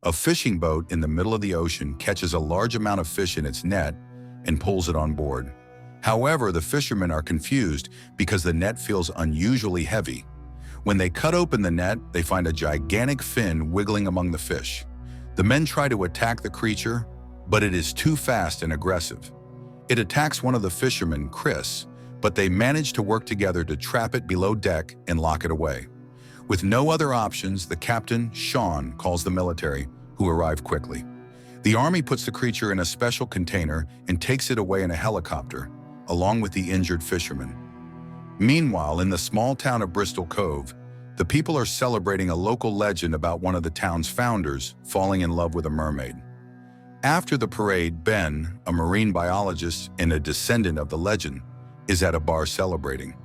A fishing boat in the middle of the ocean catches a large amount of fish in its net and pulls it on board. However, the fishermen are confused because the net feels unusually heavy. When they cut open the net, they find a gigantic fin wiggling among the fish. The men try to attack the creature, but it is too fast and aggressive. It attacks one of the fishermen, Chris, but they manage to work together to trap it below deck and lock it away. With no other options, the captain, Sean, calls the military, who arrive quickly. The army puts the creature in a special container and takes it away in a helicopter, along with the injured fisherman. Meanwhile, in the small town of Bristol Cove, the people are celebrating a local legend about one of the town's founders falling in love with a mermaid. After the parade, Ben, a marine biologist and a descendant of the legend, is at a bar celebrating.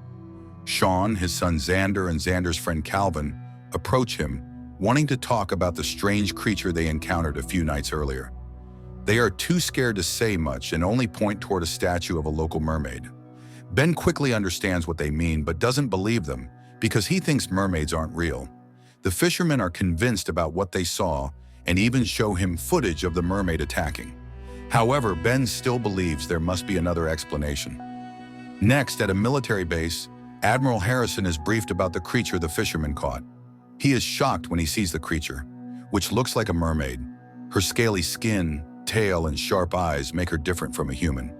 Sean, his son Xander, and Xander's friend Calvin approach him, wanting to talk about the strange creature they encountered a few nights earlier. They are too scared to say much and only point toward a statue of a local mermaid. Ben quickly understands what they mean but doesn't believe them because he thinks mermaids aren't real. The fishermen are convinced about what they saw and even show him footage of the mermaid attacking. However, Ben still believes there must be another explanation. Next, at a military base, Admiral Harrison is briefed about the creature the fisherman caught. He is shocked when he sees the creature, which looks like a mermaid. Her scaly skin, tail, and sharp eyes make her different from a human,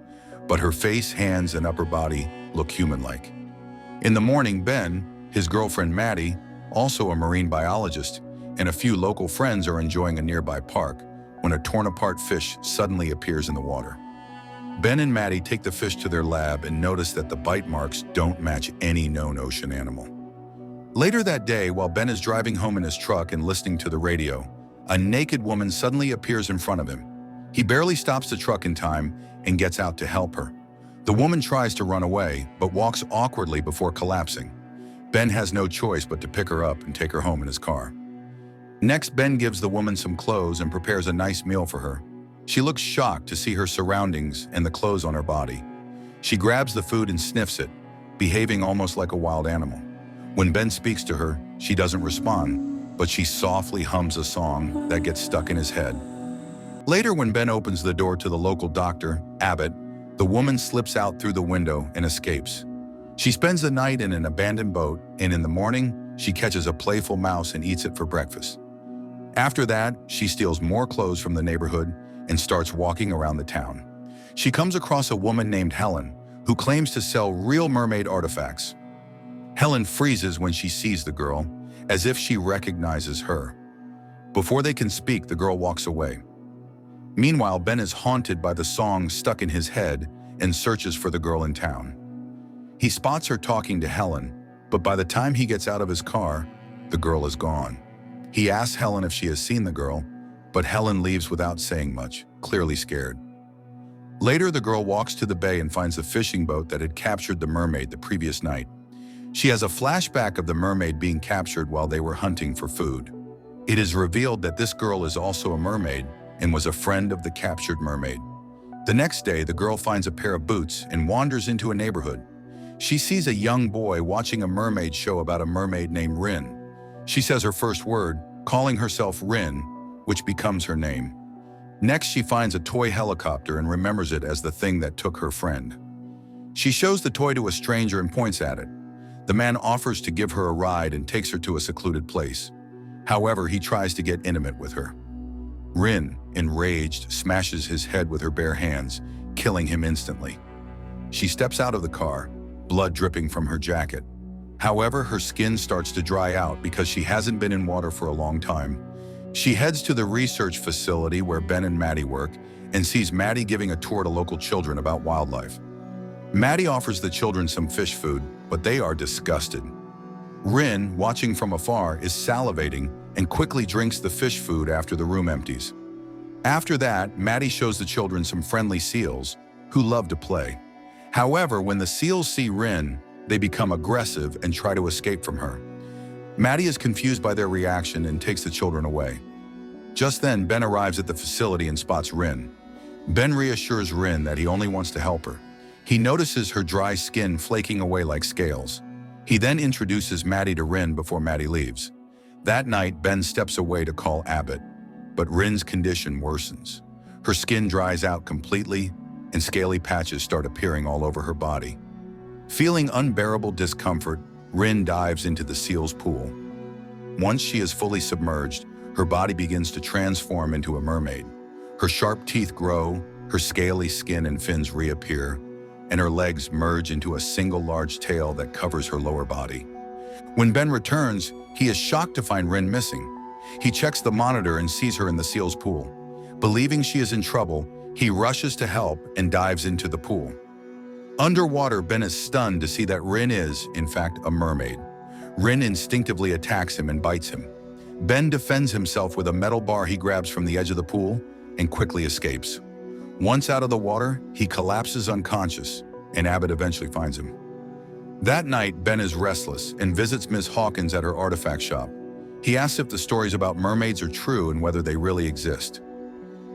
but her face, hands, and upper body look human-like. In the morning, Ben, his girlfriend Maddie, also a marine biologist, and a few local friends are enjoying a nearby park when a torn-apart fish suddenly appears in the water. Ben and Maddie take the fish to their lab and notice that the bite marks don't match any known ocean animal. Later that day, while Ben is driving home in his truck and listening to the radio, a naked woman suddenly appears in front of him. He barely stops the truck in time and gets out to help her. The woman tries to run away, but walks awkwardly before collapsing. Ben has no choice but to pick her up and take her home in his car. Next, Ben gives the woman some clothes and prepares a nice meal for her. She looks shocked to see her surroundings and the clothes on her body. She grabs the food and sniffs it, behaving almost like a wild animal. When Ben speaks to her, she doesn't respond, but she softly hums a song that gets stuck in his head. Later, when Ben opens the door to the local doctor, Abbott, the woman slips out through the window and escapes. She spends the night in an abandoned boat, and in the morning, she catches a playful mouse and eats it for breakfast. After that, she steals more clothes from the neighborhood and starts walking around the town. She comes across a woman named Helen, who claims to sell real mermaid artifacts. Helen freezes when she sees the girl, as if she recognizes her. Before they can speak, the girl walks away. Meanwhile, Ben is haunted by the song stuck in his head and searches for the girl in town. He spots her talking to Helen, but by the time he gets out of his car, the girl is gone. He asks Helen if she has seen the girl, but Helen leaves without saying much, clearly scared. Later, the girl walks to the bay and finds the fishing boat that had captured the mermaid the previous night. She has a flashback of the mermaid being captured while they were hunting for food. It is revealed that this girl is also a mermaid and was a friend of the captured mermaid. The next day, the girl finds a pair of boots and wanders into a neighborhood. She sees a young boy watching a mermaid show about a mermaid named Rin. She says her first word, calling herself Rin, which becomes her name. Next, she finds a toy helicopter and remembers it as the thing that took her friend. She shows the toy to a stranger and points at it. The man offers to give her a ride and takes her to a secluded place. However, he tries to get intimate with her. Rin, enraged, smashes his head with her bare hands, killing him instantly. She steps out of the car, blood dripping from her jacket. However, her skin starts to dry out because she hasn't been in water for a long time. She heads to the research facility where Ben and Maddie work and sees Maddie giving a tour to local children about wildlife. Maddie offers the children some fish food, but they are disgusted. Rin, watching from afar, is salivating and quickly drinks the fish food after the room empties. After that, Maddie shows the children some friendly seals who love to play. However, when the seals see Rin, they become aggressive and try to escape from her. Maddie is confused by their reaction and takes the children away. Just then, Ben arrives at the facility and spots Rin. Ben reassures Rin that he only wants to help her. He notices her dry skin flaking away like scales. He then introduces Maddie to Rin before Maddie leaves. That night, Ben steps away to call Abbott. but Rin's condition worsens. Her skin dries out completely, and scaly patches start appearing all over her body. Feeling unbearable discomfort, Rin dives into the seal's pool. Once she is fully submerged, her body begins to transform into a mermaid. Her sharp teeth grow, her scaly skin and fins reappear, and her legs merge into a single large tail that covers her lower body. When Ben returns, he is shocked to find Rin missing. He checks the monitor and sees her in the seal's pool. Believing she is in trouble, he rushes to help and dives into the pool. Underwater, Ben is stunned to see that Rin is, in fact, a mermaid. Rin instinctively attacks him and bites him. Ben defends himself with a metal bar he grabs from the edge of the pool and quickly escapes. Once out of the water, he collapses unconscious, and Abbott eventually finds him. That night, Ben is restless and visits Ms. Hawkins at her artifact shop. He asks if the stories about mermaids are true and whether they really exist.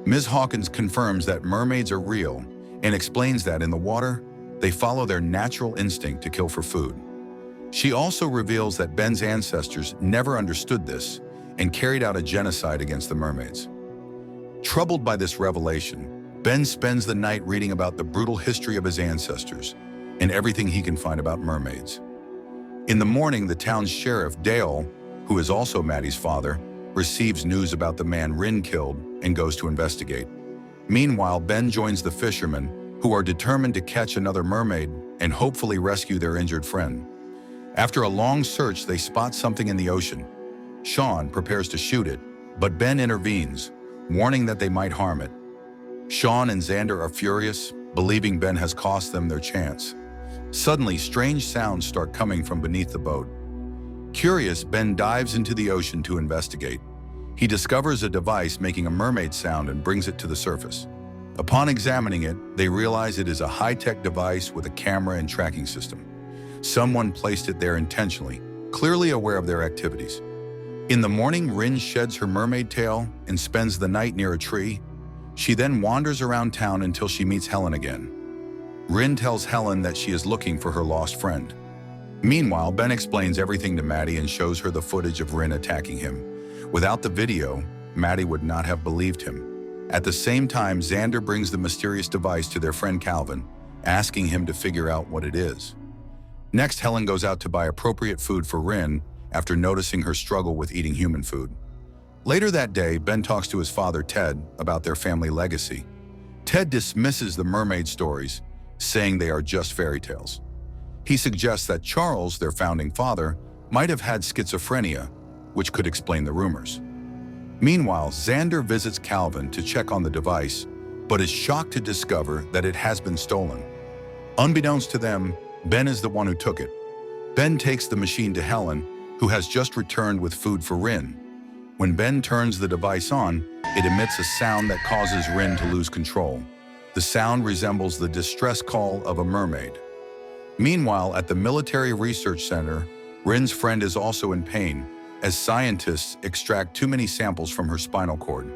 Ms. Hawkins confirms that mermaids are real and explains that in the water, they follow their natural instinct to kill for food. She also reveals that Ben's ancestors never understood this and carried out a genocide against the mermaids. Troubled by this revelation, Ben spends the night reading about the brutal history of his ancestors and everything he can find about mermaids. In the morning, the town's sheriff, Dale, who is also Maddie's father, receives news about the man Rin killed and goes to investigate. Meanwhile, Ben joins the fishermen, who are determined to catch another mermaid and hopefully rescue their injured friend. After a long search, they spot something in the ocean. Sean prepares to shoot it, but Ben intervenes, warning that they might harm it. Sean and Xander are furious, believing Ben has cost them their chance. Suddenly, strange sounds start coming from beneath the boat. Curious, Ben dives into the ocean to investigate. He discovers a device making a mermaid sound and brings it to the surface. Upon examining it, they realize it is a high-tech device with a camera and tracking system. Someone placed it there intentionally, clearly aware of their activities. In the morning, Rin sheds her mermaid tail and spends the night near a tree. She then wanders around town until she meets Helen again. Rin tells Helen that she is looking for her lost friend. Meanwhile, Ben explains everything to Maddie and shows her the footage of Rin attacking him. Without the video, Maddie would not have believed him. At the same time, Xander brings the mysterious device to their friend Calvin, asking him to figure out what it is. Next, Helen goes out to buy appropriate food for Rin after noticing her struggle with eating human food. Later that day, Ben talks to his father, Ted, about their family legacy. Ted dismisses the mermaid stories, saying they are just fairy tales. He suggests that Charles, their founding father, might have had schizophrenia, which could explain the rumors. Meanwhile, Xander visits Calvin to check on the device, but is shocked to discover that it has been stolen. Unbeknownst to them, Ben is the one who took it. Ben takes the machine to Helen, who has just returned with food for Rin. When Ben turns the device on, it emits a sound that causes Rin to lose control. The sound resembles the distress call of a mermaid. Meanwhile, at the military research center, Rin's friend is also in pain, as scientists extract too many samples from her spinal cord.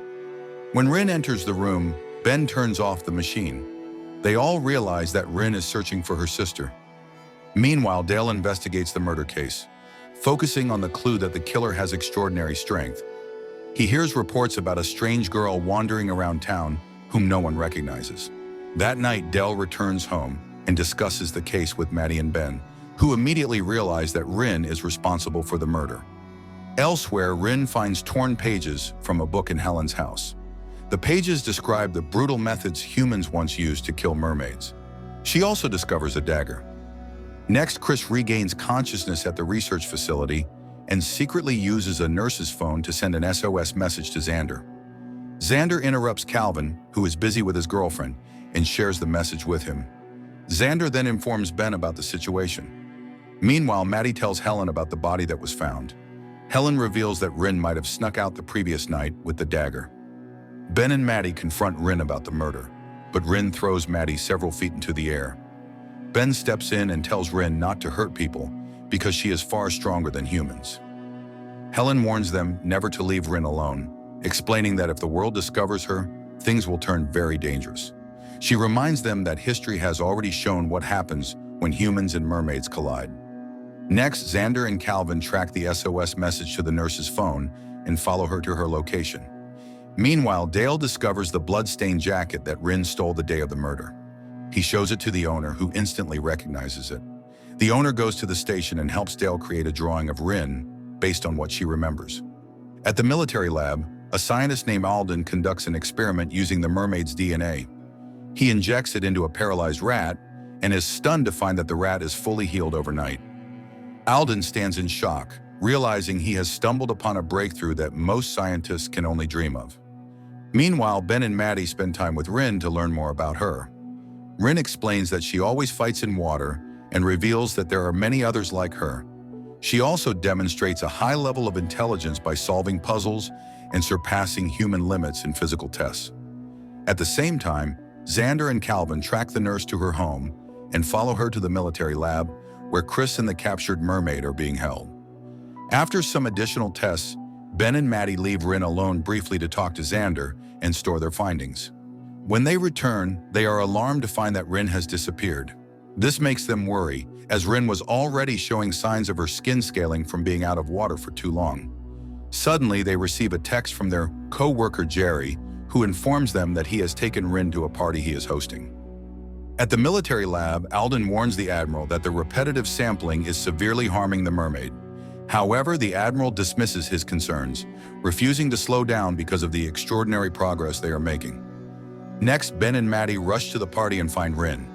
When Rin enters the room, Ben turns off the machine. They all realize that Rin is searching for her sister. Meanwhile, Dale investigates the murder case, focusing on the clue that the killer has extraordinary strength. He hears reports about a strange girl wandering around town whom no one recognizes. That night, Dale returns home and discusses the case with Maddie and Ben, who immediately realize that Rin is responsible for the murder. Elsewhere, Rin finds torn pages from a book in Helen's house. The pages describe the brutal methods humans once used to kill mermaids. She also discovers a dagger. Next, Chris regains consciousness at the research facility and secretly uses a nurse's phone to send an SOS message to Xander. Xander interrupts Calvin, who is busy with his girlfriend, and shares the message with him. Xander then informs Ben about the situation. Meanwhile, Maddie tells Helen about the body that was found. Helen reveals that Rin might have snuck out the previous night with the dagger. Ben and Maddie confront Rin about the murder, but Rin throws Maddie several feet into the air. Ben steps in and tells Rin not to hurt people because she is far stronger than humans. Helen warns them never to leave Rin alone, explaining that if the world discovers her, things will turn very dangerous. She reminds them that history has already shown what happens when humans and mermaids collide. Next, Xander and Calvin track the SOS message to the nurse's phone and follow her to her location. Meanwhile, Dale discovers the blood-stained jacket that Rin stole the day of the murder. He shows it to the owner, who instantly recognizes it. The owner goes to the station and helps Dale create a drawing of Rin based on what she remembers. At the military lab, a scientist named Alden conducts an experiment using the mermaid's DNA. He injects it into a paralyzed rat and is stunned to find that the rat is fully healed overnight. Alden stands in shock, realizing he has stumbled upon a breakthrough that most scientists can only dream of. Meanwhile, Ben and Maddie spend time with Rin to learn more about her. Rin explains that she always fights in water and reveals that there are many others like her. She also demonstrates a high level of intelligence by solving puzzles and surpassing human limits in physical tests. At the same time, Xander and Calvin track the nurse to her home and follow her to the military lab, where Chris and the captured mermaid are being held. After some additional tests, Ben and Maddie leave Rin alone briefly to talk to Xander and store their findings. When they return, they are alarmed to find that Rin has disappeared. This makes them worry, as Rin was already showing signs of her skin scaling from being out of water for too long. Suddenly, they receive a text from their co-worker Jerry, who informs them that he has taken Rin to a party he is hosting. At the military lab, Alden warns the Admiral that the repetitive sampling is severely harming the mermaid. However, the Admiral dismisses his concerns, refusing to slow down because of the extraordinary progress they are making. Next, Ben and Maddie rush to the party and find Rin.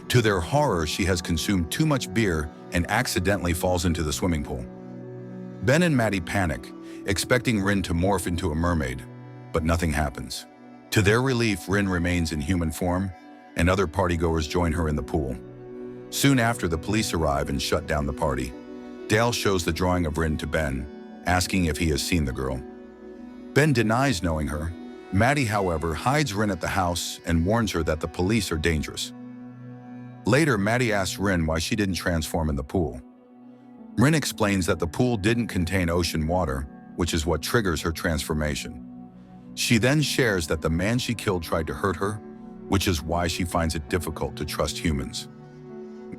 To their horror, she has consumed too much beer and accidentally falls into the swimming pool. Ben and Maddie panic, expecting Rin to morph into a mermaid, but nothing happens. To their relief, Rin remains in human form, and other partygoers join her in the pool. Soon after, the police arrive and shut down the party. Dale shows the drawing of Rin to Ben, asking if he has seen the girl. Ben denies knowing her. Maddie, however, hides Rin at the house and warns her that the police are dangerous. Later, Maddie asks Rin why she didn't transform in the pool. Rin explains that the pool didn't contain ocean water, which is what triggers her transformation. She then shares that the man she killed tried to hurt her, which is why she finds it difficult to trust humans.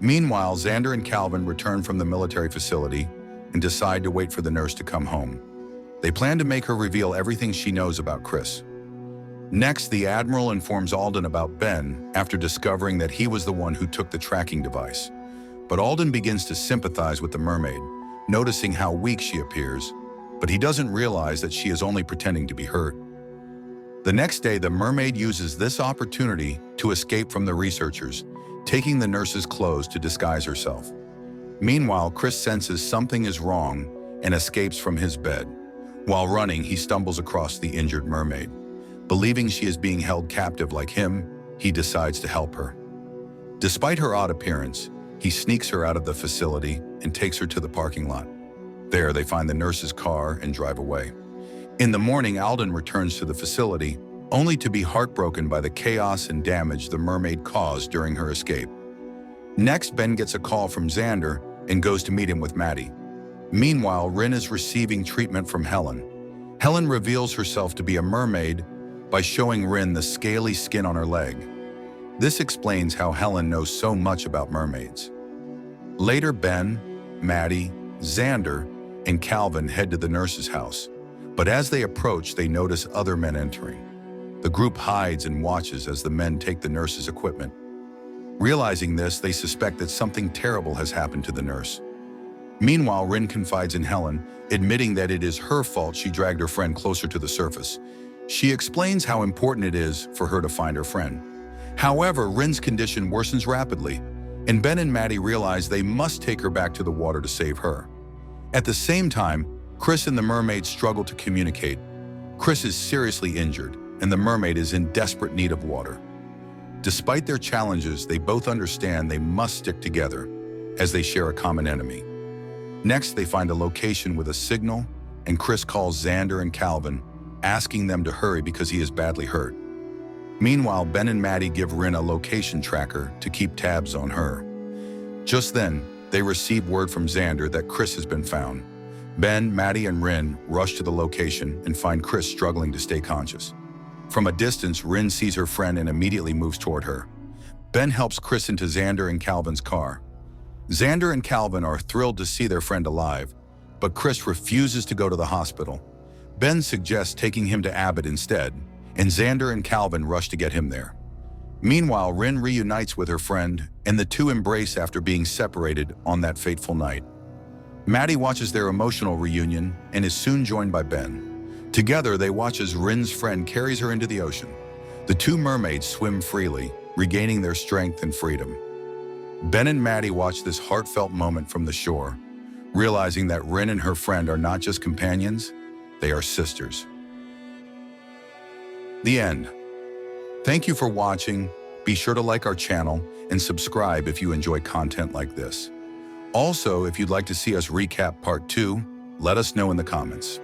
Meanwhile, Xander and Calvin return from the military facility and decide to wait for the nurse to come home. They plan to make her reveal everything she knows about Chris. Next, the Admiral informs Alden about Ben after discovering that he was the one who took the tracking device. But Alden begins to sympathize with the mermaid, noticing how weak she appears, but he doesn't realize that she is only pretending to be hurt. The next day, the mermaid uses this opportunity to escape from the researchers, taking the nurse's clothes to disguise herself. Meanwhile, Chris senses something is wrong and escapes from his bed. While running, he stumbles across the injured mermaid. Believing she is being held captive like him, he decides to help her. Despite her odd appearance, he sneaks her out of the facility and takes her to the parking lot. There, they find the nurse's car and drive away. In the morning, Alden returns to the facility, only to be heartbroken by the chaos and damage the mermaid caused during her escape. Next, Ben gets a call from Xander and goes to meet him with Maddie. Meanwhile, Rin is receiving treatment from Helen. Helen reveals herself to be a mermaid by showing Rin the scaly skin on her leg. This explains how Helen knows so much about mermaids. Later, Ben, Maddie, Xander, and Calvin head to the nurse's house, but as they approach, they notice other men entering. The group hides and watches as the men take the nurse's equipment. Realizing this, they suspect that something terrible has happened to the nurse. Meanwhile, Rin confides in Helen, admitting that it is her fault she dragged her friend closer to the surface. She explains how important it is for her to find her friend. However, Rin's condition worsens rapidly, and Ben and Maddie realize they must take her back to the water to save her. At the same time, Chris and the mermaid struggle to communicate. Chris is seriously injured, and the mermaid is in desperate need of water. Despite their challenges, they both understand they must stick together, as they share a common enemy. Next, they find a location with a signal, and Chris calls Xander and Calvin, asking them to hurry because he is badly hurt. Meanwhile, Ben and Maddie give Rin a location tracker to keep tabs on her. Just then, they receive word from Xander that Chris has been found. Ben, Maddie, and Rin rush to the location and find Chris struggling to stay conscious. From a distance, Rin sees her friend and immediately moves toward her. Ben helps Chris into Xander and Calvin's car. Xander and Calvin are thrilled to see their friend alive, but Chris refuses to go to the hospital. Ben suggests taking him to Abbott instead, and Xander and Calvin rush to get him there. Meanwhile, Rin reunites with her friend, and the two embrace after being separated on that fateful night. Maddie watches their emotional reunion and is soon joined by Ben. Together, they watch as Rin's friend carries her into the ocean. The two mermaids swim freely, regaining their strength and freedom. Ben and Maddie watch this heartfelt moment from the shore, realizing that Rin and her friend are not just companions, they are sisters. The end. Thank you for watching. Be sure to like our channel and subscribe if you enjoy content like this. Also, if you'd like to see us recap part 2, let us know in the comments.